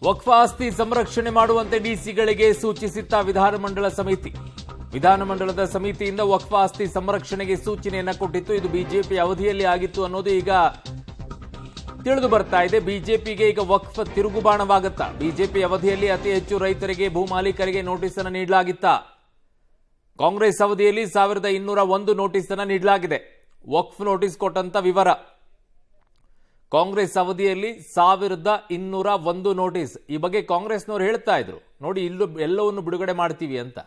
ವಕ್ಫ್ ಆಸ್ತಿ ಸಂರಕ್ಷಣೆ ಮಾಡುವಂತೆ ಡಿಸಿಗಳಿಗೆ ಸೂಚಿಸಿದ್ದ ವಿಧಾನಮಂಡಲದ ಸಮಿತಿಯಿಂದ ವಕ್ಫ್ ಆಸ್ತಿ ಸಂರಕ್ಷಣೆಗೆ ಸೂಚನೆಯನ್ನ ಕೊಟ್ಟಿತ್ತು. ಇದು ಬಿಜೆಪಿ ಅವಧಿಯಲ್ಲಿ ಆಗಿತ್ತು ಅನ್ನೋದು ಈಗ ತಿಳಿದು ಬರ್ತಾ ಇದೆ. ಬಿಜೆಪಿಗೆ ಈಗ ವಕ್ಫ್ ತಿರುಗುಬಾಣವಾಗುತ್ತಾ? ಬಿಜೆಪಿ ಅವಧಿಯಲ್ಲಿ ಅತಿ ಹೆಚ್ಚು ರೈತರಿಗೆ ಭೂಮಾಲೀಕರಿಗೆ ನೋಟಿಸ್ ಅನ್ನು ನೀಡಲಾಗಿತ್ತ. ಕಾಂಗ್ರೆಸ್ ಅವಧಿಯಲ್ಲಿ 1201 ನೋಟಿಸ್ ಅನ್ನು ನೀಡಲಾಗಿದೆ. ವಕ್ಫ್ ನೋಟಿಸ್ ಕೊಟ್ಟಂತ ವಿವರ. ಕಾಂಗ್ರೆಸ್ ಅವಧಿಯಲ್ಲಿ 1201 ನೋಟಿಸ್. ಈ ಬಗ್ಗೆ ಕಾಂಗ್ರೆಸ್ನವರು ಹೇಳ್ತಾ ಇದ್ರು, ನೋಡಿ ಇಲ್ಲೂ ಎಲ್ಲವನ್ನು ಬಿಡುಗಡೆ ಮಾಡ್ತೀವಿ ಅಂತ.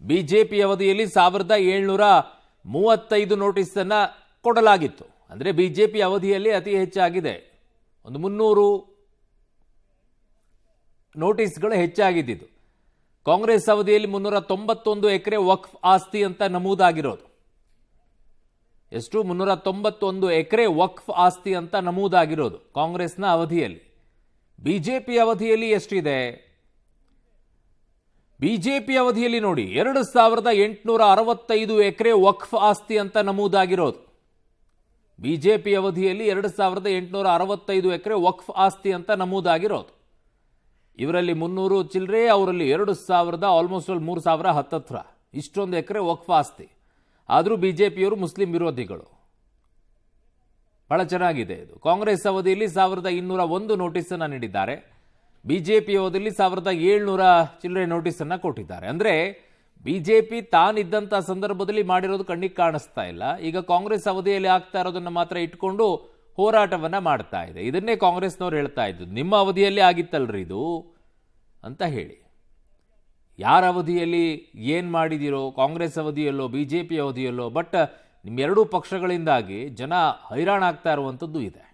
ಬಿಜೆಪಿ ಅವಧಿಯಲ್ಲಿ 1735 ನೋಟಿಸ್ ಅನ್ನ ಕೊಡಲಾಗಿತ್ತು. ಅಂದ್ರೆ ಬಿಜೆಪಿ ಅವಧಿಯಲ್ಲಿ ಅತಿ ಹೆಚ್ಚಾಗಿದೆ. ಒಂದು 300 ನೋಟಿಸ್ಗಳು ಹೆಚ್ಚಾಗಿದ್ದು. ಕಾಂಗ್ರೆಸ್ ಅವಧಿಯಲ್ಲಿ 391 ಎಕರೆ ವಕ್ಫ್ ಆಸ್ತಿ ಅಂತ ನಮೂದಾಗಿರೋದು. ಎಷ್ಟು? 391 ಎಕರೆ ವಕ್ಫ್ ಆಸ್ತಿ ಅಂತ ನಮೂದಾಗಿರೋದು ಕಾಂಗ್ರೆಸ್ನ ಅವಧಿಯಲ್ಲಿ. ಬಿಜೆಪಿ ಅವಧಿಯಲ್ಲಿ ಎಷ್ಟಿದೆ? ಬಿಜೆಪಿ ಅವಧಿಯಲ್ಲಿ ನೋಡಿ 2865 ಎಕರೆ ವಕ್ಫ್ ಆಸ್ತಿ ಅಂತ ನಮೂದಾಗಿರೋದು. ಬಿಜೆಪಿ ಅವಧಿಯಲ್ಲಿ 2865 ಎಕರೆ ವಕ್ಫ್ ಆಸ್ತಿ ಅಂತ ನಮೂದಾಗಿರೋದು. ಇವರಲ್ಲಿ 300 ಚಿಲ್ಲರೆ, ಅವರಲ್ಲಿ 2000, ಆಲ್ಮೋಸ್ಟ್ 3000 ಹತ್ತತ್ರ ಇಷ್ಟೊಂದು ಎಕರೆ ವಕ್ಫ್ ಆಸ್ತಿ. ಆದರೂ ಬಿಜೆಪಿಯವರು ಮುಸ್ಲಿಂ ವಿರೋಧಿಗಳು. ಬಹಳ ಚೆನ್ನಾಗಿದೆ ಇದು. ಕಾಂಗ್ರೆಸ್ ಅವಧಿಯಲ್ಲಿ 1201 ನೋಟಿಸ್ ಅನ್ನು ನೀಡಿದ್ದಾರೆ. ಬಿಜೆಪಿ ಅವಧಿಯಲ್ಲಿ 1700 ಚಿಲ್ಲರೆ ನೋಟಿಸ್ ಅನ್ನ ಕೊಟ್ಟಿದ್ದಾರೆ. ಅಂದ್ರೆ ಬಿಜೆಪಿ ತಾನಿದ್ದಂಥ ಸಂದರ್ಭದಲ್ಲಿ ಮಾಡಿರೋದು ಕಣ್ಣಿಗೆ ಕಾಣಿಸ್ತಾ ಇಲ್ಲ. ಈಗ ಕಾಂಗ್ರೆಸ್ ಅವಧಿಯಲ್ಲಿ ಆಗ್ತಾ ಇರೋದನ್ನ ಮಾತ್ರ ಇಟ್ಕೊಂಡು ಹೋರಾಟವನ್ನ ಮಾಡ್ತಾ ಇದೆ. ಇದನ್ನೇ ಕಾಂಗ್ರೆಸ್ನವ್ರು ಹೇಳ್ತಾ ಇದ್ದು, ನಿಮ್ಮ ಅವಧಿಯಲ್ಲಿ ಆಗಿತ್ತಲ್ರಿ ಇದು ಅಂತ ಹೇಳಿ. ಯಾರ ಅವಧಿಯಲ್ಲಿ ಏನು ಮಾಡಿದಿರೋ, ಕಾಂಗ್ರೆಸ್ ಅವಧಿಯಲ್ಲೋ ಬಿಜೆಪಿ ಅವಧಿಯಲ್ಲೋ, ಬಟ್ ನಿಮ್ಮೆರಡೂ ಪಕ್ಷಗಳಿಂದಾಗಿ ಜನ ಹೈರಾಣಾಗ್ತಾ ಇರುವಂಥದ್ದು ಇದೆ.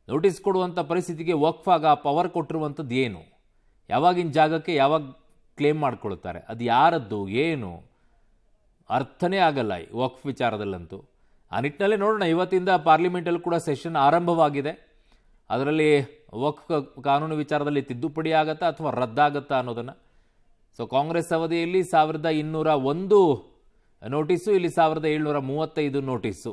ನೋಟಿಸ್ ಕೊಡುವಂಥ ಪರಿಸ್ಥಿತಿಗೆ ವಕ್ಫಾಗ ಪವರ್ ಕೊಟ್ಟಿರುವಂಥದ್ದು ಏನು? ಯಾವಾಗಿನ ಜಾಗಕ್ಕೆ ಯಾವಾಗ ಕ್ಲೇಮ್ ಮಾಡ್ಕೊಳ್ತಾರೆ? ಅದು ಯಾರದ್ದು ಏನು ಅರ್ಥನೇ ಆಗಲ್ಲ ಈ ವಕ್ಫ್ ವಿಚಾರದಲ್ಲಂತೂ. ಆ ನಿಟ್ಟಿನಲ್ಲೇ ನೋಡೋಣ. ಇವತ್ತಿಂದ ಪಾರ್ಲಿಮೆಂಟಲ್ಲಿ ಕೂಡ ಸೆಷನ್ ಆರಂಭವಾಗಿದೆ. ಅದರಲ್ಲಿ ವಕ್ಫ್ ಕಾನೂನು ವಿಚಾರದಲ್ಲಿ ತಿದ್ದುಪಡಿ ಆಗತ್ತಾ ಅಥವಾ ರದ್ದಾಗತ್ತಾ ಅನ್ನೋದನ್ನು. ಸೊ ಕಾಂಗ್ರೆಸ್ ಅವಧಿಯಲ್ಲಿ 1201 ನೋಟಿಸು, ಇಲ್ಲಿ 1735 ನೋಟಿಸು.